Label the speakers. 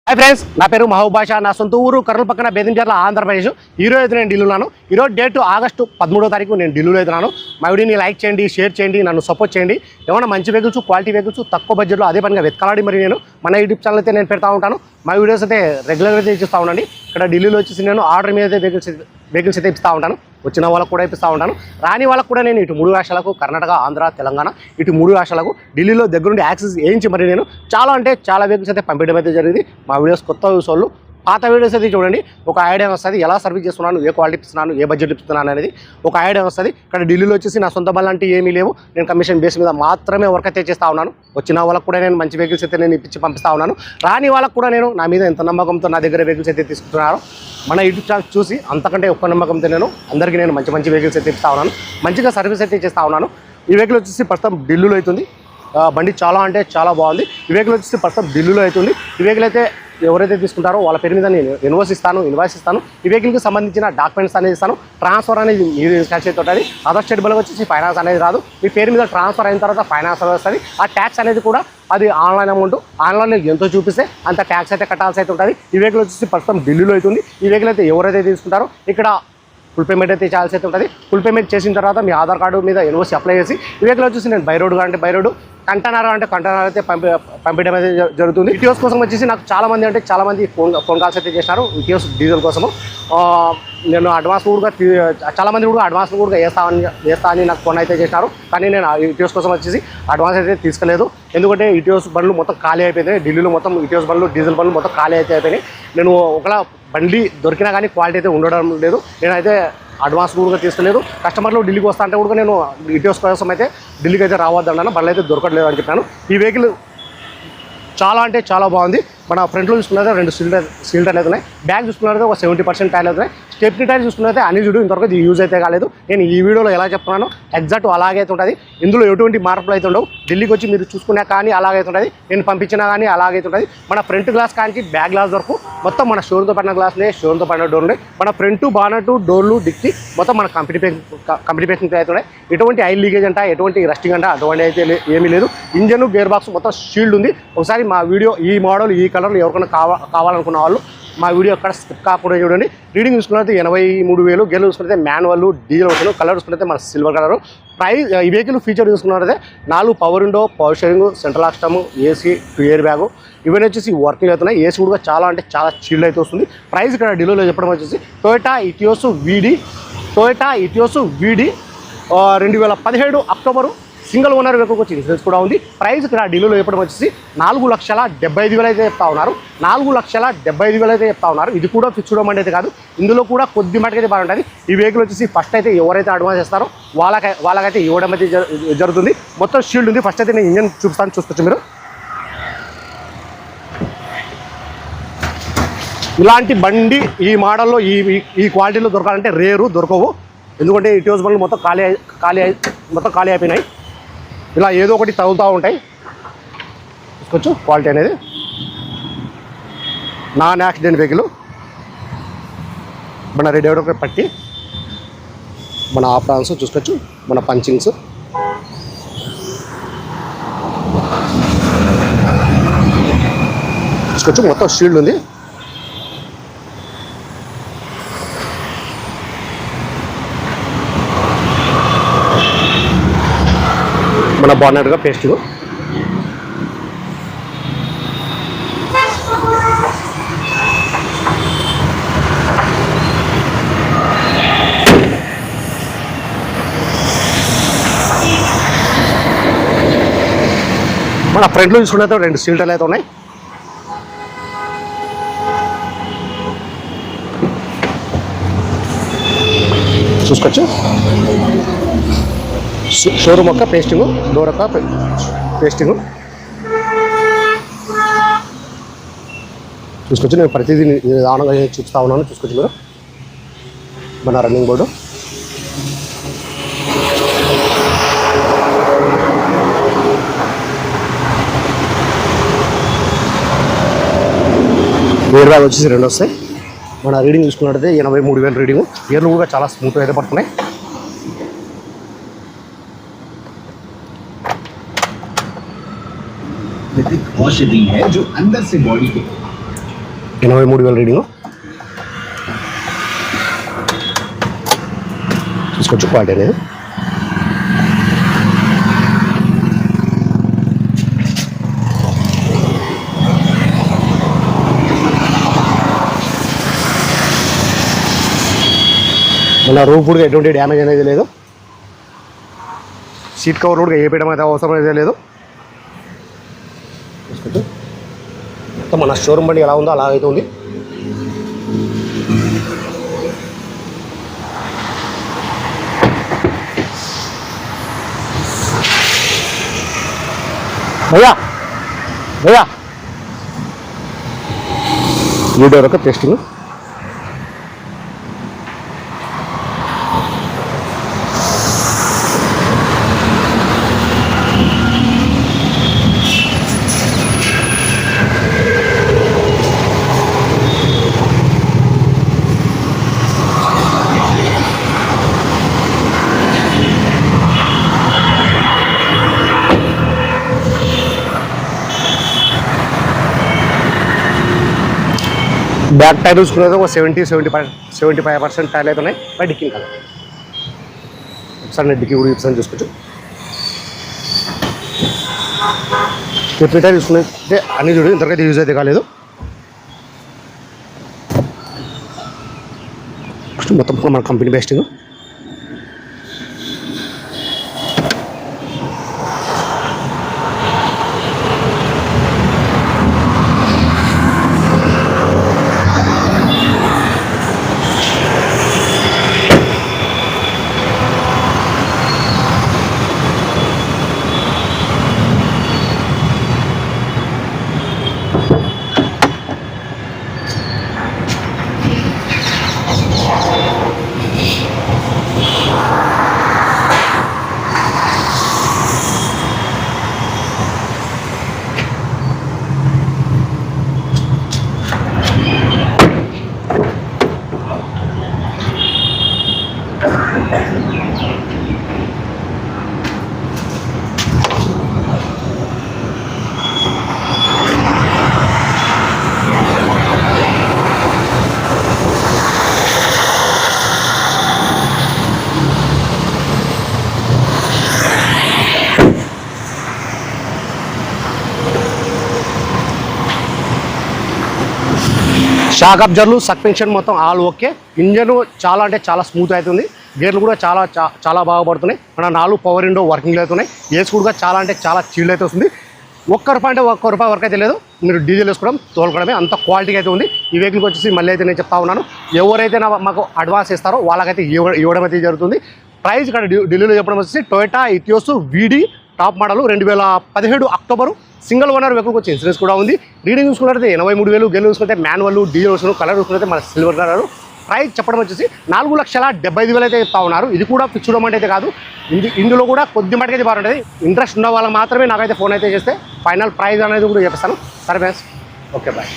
Speaker 1: Hi friends ना Peru महबूब बाषा ना सొంత ఊరు కర్నూలు పక్కన బేదంచెర్ల ఆంధ్రప్రదేశ్ ఈ రోజు నేను ఢిల్లీలో ఉన్నాను। ఈ రోజు డేట్ ఆగస్టు 13వ తారీఖు నేను ఢిల్లీలో ఉన్నాను। మా వీడియోని లైక్ చేయండి, షేర్ చేయండి, నన్ను సపోర్ట్ చేయండి। ఏమైనా మంచి వెహికల్స్, క్వాలిటీ వెహికల్స్ తక్కువ బడ్జెట్లో అదే పనిగా వెతకాలి మరి నేను మన యూట్యూబ్ ఛానల్ అయితే నేను పెడతా ఉంటాను। మా వీడియోస్ అయితే రెగ్యులర్గా అయితే ఇస్తూ ఉండండి। ఇక్కడ ఢిల్లీలో వచ్చేసి నేను ఆర్డర్ మీద అయితే వెహికల్స్ అయితే ఇస్తూ ఉంటాను। వచ్చిన వాళ్ళకు కూడా ఇప్పిస్తూ ఉంటాను, రాని వాళ్ళకు కూడా నేను ఇటు 3 రాష్ట్రాలకు కర్ణాటక, ఆంధ్ర, తెలంగాణ ఇటు 3 రాష్ట్రాలకు ఢిల్లీలో దగ్గరుండి యాక్సెస్ వేయించి మరి నేను చాలా అంటే చాలా వెహికల్స్ అయితే పంపించడం అయితే జరిగింది। మా వీడియోస్ కొత్త వ్యూస్ వాళ్ళు పాత వీడియోస్ అయితే చూడండి, ఒక ఐడియా వస్తుంది ఎలా సర్వీస్ చేస్తున్నాను, ఏ క్వాలిటీ ఇస్తున్నాను, ఏ బడ్జెట్ ఇస్తున్నాను అనేది ఒక ఐడియా వస్తుంది। ఇక్కడ ఢిల్లీలో వచ్చేసి నా సొంత బలం అంటే ఏమీ లేవు, నేను కమిషన్ బేస్ మీద మాత్రమే వర్క్ అయితే చేస్తూ ఉన్నాను। వచ్చిన వాళ్ళకు కూడా నేను మంచి వెహికల్స్ అయితే నేను ఇప్పించి పంపిస్తూ ఉన్నాను, రాని వాళ్ళకు కూడా నేను నా మీద ఎంత నమ్మకంతో నా దగ్గర వెహికల్స్ అయితే తీసుకుంటున్నాను। మన యూట్యూబ్ ఛానల్ చూసి అంతకంటే ఒక్క నమ్మకంతో నేను అందరికీ నేను మంచి వెహికల్స్ అయితే ఇస్తూ ఉన్నాను, మంచిగా సర్వీస్ అయితే చేస్తూ ఉన్నాను। ఈ వెహికల్ వచ్చేసి ప్రస్తుతం ఢిల్లీలో అవుతుంది, బండి చాలా అంటే చాలా బాగుంది। ఈ వెహికల్ వచ్చేసి ప్రస్తుతం ఢిల్లీలో అవుతుంది। ఈ వెహికల్ అయితే ఎవరైతే తీసుకుంటారో వాళ్ళ పేరు మీద నేను ఇన్వాయిస్ ఇస్తాను। ఈ వెహికల్కి సంబంధించిన డాక్యుమెంట్స్ అనేది ఇస్తాను, ట్రాన్స్ఫర్ అనేది మీరు ఇన్స్టాల్ అవుతుంది। అదర్ స్టేట్ బల్ వచ్చేసి ఫైనాన్స్ అనేది రాదు, మీ పేరు మీద ట్రాన్స్ఫర్ అయిన తర్వాత ఫైనాన్స్ వస్తుంది। ఆ ట్యాక్స్ అనేది కూడా అది ఆన్లైన్ అమౌంట్, ఆన్లైన్లో ఎంతో చూపిస్తే అంత ట్యాక్స్ అయితే కట్టాల్సి అయితే ఉంటుంది। ఈ వెహికల్ వచ్చేసి ప్రస్తుతం ఢిల్లీలో అవుతుంది। ఈ వెహికల్ అయితే ఎవరైతే తీసుకుంటారో ఇక్కడ ఫుల్ పేమెంట్ అయితే చేయాల్సి అయితే ఉంటుంది। ఫుల్ పేమెంట్ చేసిన తర్వాత మీ ఆధార్ కార్డు మీద ఎన్ఓసి అప్లై చేసి ఈ వెహికల్ వచ్చేసి నేను బై రోడ్ అంటే బై రోడ్, కంటైనర్ అంటే కంటైనర్ అయితే పంపించడం అయితే జరుగుతుంది। ఇటీవస్ కోసం వచ్చేసి నాకు చాలామంది ఫోన్ కాల్స్ అయితే చేసినారు ఇటీవస్ డీజిల్ కోసము। నేను అడ్వాన్స్ కూడా చాలామంది కూడా అడ్వాన్స్ కూడా వేస్తా అని నాకు ఫోన్ అయితే చేసినారు, కానీ నేను ఇటీవస్ కోసం వచ్చేసి అడ్వాన్స్ అయితే తీసుకోలేదు। ఎందుకంటే ఇటీవస్ బండ్లు మొత్తం ఖాళీ అయిపోయినాయి, ఢిల్లీలో మొత్తం ఇటీవస్ బండ్లు డీజిల్ బండ్లు మొత్తం ఖాళీ అయితే అయిపోయినాయి। నేను ఒకవేళ బండి దొరికినా కానీ క్వాలిటీ అయితే ఉండడం లేదు, నేనైతే అడ్వాన్స్ కూడా తీసుకోలేదు। కస్టమర్లు ఢిల్లీకి వస్తా అంటే కూడా నేను ఇటీవస్ కోసం అయితే ఢిల్లీకి అయితే రావద్దన్నాను, బండ్లు అయితే దొరకట్లేదు అని చెప్పాను। ఈ వెహికల్ చాలా అంటే చాలా బాగుంది। మన ఫ్రంట్లో చూసుకున్నది 2 సీల్ టైర్లు అవుతున్నాయి, బ్యాక్ చూసుకున్నది ఒక 70% టైర్లు అవుతున్నాయి, స్టెప్నీ టైర్ చూసుకున్నది అన్ని చూడు ఇంతవరకు ఇది యూజ్ అయితే కాలేదు। నేను ఈ వీడియోలో ఎలా చెప్తున్నానో ఎగ్జాక్ట్ అలాగే అయితే ఉంటుంది, ఇందులో ఎటువంటి మార్పులు అయితే ఉండవు। ఢిల్లీకి వచ్చి మీరు చూసుకున్నా కానీ అలాగైతే ఉంటుంది, నేను పంపించినా కానీ అలాగైతే ఉంటుంది। మన ఫ్రంట్ గ్లాస్ కానీ బ్యాక్ గ్లాస్ వరకు మొత్తం మన షోరూమ్తో పడిన గ్లాస్నే, షోరూమ్తో పడిన డోర్లు, మన ఫ్రంట్ బానట్ డోర్లు డిక్కి మొత్తం మన కంపెనీ పేకింగ్ అయితే ఉన్నాయి। ఎటువంటి ఆయిల్ లీకేజ్ అంట, ఎటువంటి రస్టింగ్ అంట అటువంటి అయితే ఏమీ లేదు। ఇంజన్, గేర్ బాక్స్ మొత్తం షీల్డ్ ఉంది। ఒకసారి మా వీడియో ఈ మోడల్ ఈ కలర్లో ఎవరికైనా కావాలనుకున్న వాళ్ళు మా వీడియో ఎక్కడ స్కిప్ కాకుండా చూడండి। రీడింగ్ చూసుకున్నైతే 83,000, గేర్లు చూసుకున్నైతే మాన్యువల్, డీజిల్ వచ్చాను, కలర్ చూసుకున్నైతే మన సిల్వర్ కలర్। ప్రైస్ ఈ వెహికల్ ఫీచర్ చూసుకున్నట్లయితే 4 power window, power steering, central lock, AC, 2 air bag ఇవన్నీ వచ్చేసి వర్కింగ్ అవుతున్నాయి। ఏసీ కూడా చాలా అంటే చాలా చిల్డ్ అయితే వస్తుంది। ప్రైస్ ఇక్కడ ఢిల్లీలో చెప్పడం వచ్చేసి టొయోటా ఇటియోస్ వీడి 2017 అక్టోబరు సింగిల్ ఓనర్ వెహికల్కి వచ్చి ఇన్సూరెన్స్ కూడా ఉంది। ప్రైస్ ఇక్కడ ఢిల్లీలో చెప్పడం వచ్చేసి 4,75,000 అయితే చెప్తా ఉన్నారు, 4,75,000 అయితే చెప్తా ఉన్నారు। ఇది కూడా ఫిక్స్డ్ అమౌంట్ అయితే కాదు, ఇందులో కూడా కొద్ది మటుకు అయితే బాగుంటుంది। ఈ వెహికల్ వచ్చేసి ఫస్ట్ అయితే ఎవరైతే అడ్వాన్స్ చేస్తారో వాళ్ళకైతే ఇవ్వడం అయితే జరుగుతుంది। మొత్తం షీల్డ్ ఉంది। ఫస్ట్ అయితే నేను ఇంజన్ చూపిస్తాను, చూసుకోవచ్చు మీరు। ఇలాంటి బండి ఈ మోడల్లో ఈ క్వాలిటీలో దొరకాలంటే దొరకవు, ఎందుకంటే ఇటీవస్ బండ్లు మొత్తం ఖాళీ అయిపోయినాయి। ఇలా ఏదో ఒకటి తగులుతూ ఉంటాయి, చూసుకోవచ్చు క్వాలిటీ అనేది। నాన్ యాక్సిడెంట్ వెహికల్, మన రేడియేటర్ పట్టి, మన ఆప్రాన్స్ చూసుకోవచ్చు, మన పంచింగ్స్ చూసుకోవచ్చు, మొత్తం షీల్డ్ ఉంది। మన బానెట్గా పేస్టింగ్, మన ఫ్రంట్లో చూసుకుంటే 2 సీల్ టైర్లు అయితే ఉన్నాయి। చూసుకోవచ్చు షోరూమ్ యొక్క పేస్టింగ్, డోర్ యొక్క పేస్టింగ్ చూసుకోవచ్చు। నేను ప్రతిదీ నిదానంగా చూపిస్తూ ఉన్నాను, చూసుకోవచ్చు మీరు। మన రన్నింగ్ బోర్డు, ఎయిర్ బ్యాగ్ వచ్చేసి 2 వస్తాయి। మన రీడింగ్ చూసుకున్నట్టయితే 83,000 రీడింగ్, గేర్లు కూడా చాలా స్మూత్గా అయితే పడుతున్నాయి।
Speaker 2: औषधि है जो अंदर से बॉडी को
Speaker 1: 83,000 రీడింగు. చూసుకోవచ్చు క్వాలిటీ అనేది. మన రూఫ్ కూడా ఎటువంటి డ్యామేజ్ అనేది లేదు. సీట్ కవర్ కూడా వేయడం అయితే అవసరం అయితే లేదు. మొత్తం మన షోరూమ్ బండి ఎలా ఉందో అలాగైతే ఉంది. భయ్యా భయ్యా ఈ డోర్ ఒక టెస్టింగ్. బ్యాక్ టైర్ చూసుకునేది ఒక 75% టైర్లు అయితే ఉన్నాయి. బై డిక్కీ కలర్ ఒకసారి నేను డిక్కీ కూడా చూపిస్తాను, చూసుకోవచ్చు. ఎప్పుడు టైర్ చూసుకునే అన్ని చూడు ఇంతకైతే యూజ్ అయితే కాలేదు. మొత్తం మన కంపెనీ బెస్టింగ్. షాక్ అబ్జర్లు, సస్పెన్షన్ మొత్తం ఆల్ ఓకే. ఇంజన్ చాలా అంటే చాలా స్మూత్ అవుతుంది. గేర్లు కూడా చాలా బాగా పడుతున్నాయి. మన 4 పవర్ విండో వర్కింగ్లో అవుతున్నాయి. ఏసీ కూడా చాలా అంటే చాలా చిల్డ్ అయితే వస్తుంది. ఒక్క రూపాయి వర్క్ అయితే లేదు. మీరు డీజిల్ వేసుకోవడం తోలుకోవడమే అంత క్వాలిటీగా అయితే ఉంది. ఈ వెహికల్కి వచ్చేసి మళ్ళీ అయితే నేను చెప్తా ఉన్నాను, ఎవరైతే మాకు అడ్వాన్స్ ఇస్తారో వాళ్ళకైతే ఇవ్వడం అయితే జరుగుతుంది. ప్రైస్ ఇక్కడ ఢిల్లీలో చెప్పడం వచ్చేసి Toyota Etios VD top model 2017 October single owner వెహికల్కి వచ్చి ఇన్సూరెన్స్ కూడా ఉంది. రీడింగ్ చూసుకుంటే 83,000, గెలు చూసుకుంటే మాన్యువల్, డీజిల్ వస్తుంది. కలర్ చూసుకుంటే మన సిల్వర్ కలర్. ప్రైస్ చెప్పడం వచ్చేసి 4,75,000 అయితే ఇస్తా ఉన్నారు. ఇది కూడా ఫిక్స్డ్ అమౌంట్ అయితే కాదు. ఇందులో కూడా కొద్ది మటుకైతే బాగుంటుంది. ఇంట్రెస్ట్ ఉన్న వాళ్ళకి మాత్రమే నాకైతే ఫోన్ అయితే చేస్తే ఫైనల్ ప్రైస్ అనేది కూడా చెప్పిస్తాను. సరే ఫ్రెండ్స్, ఓకే బాయ్.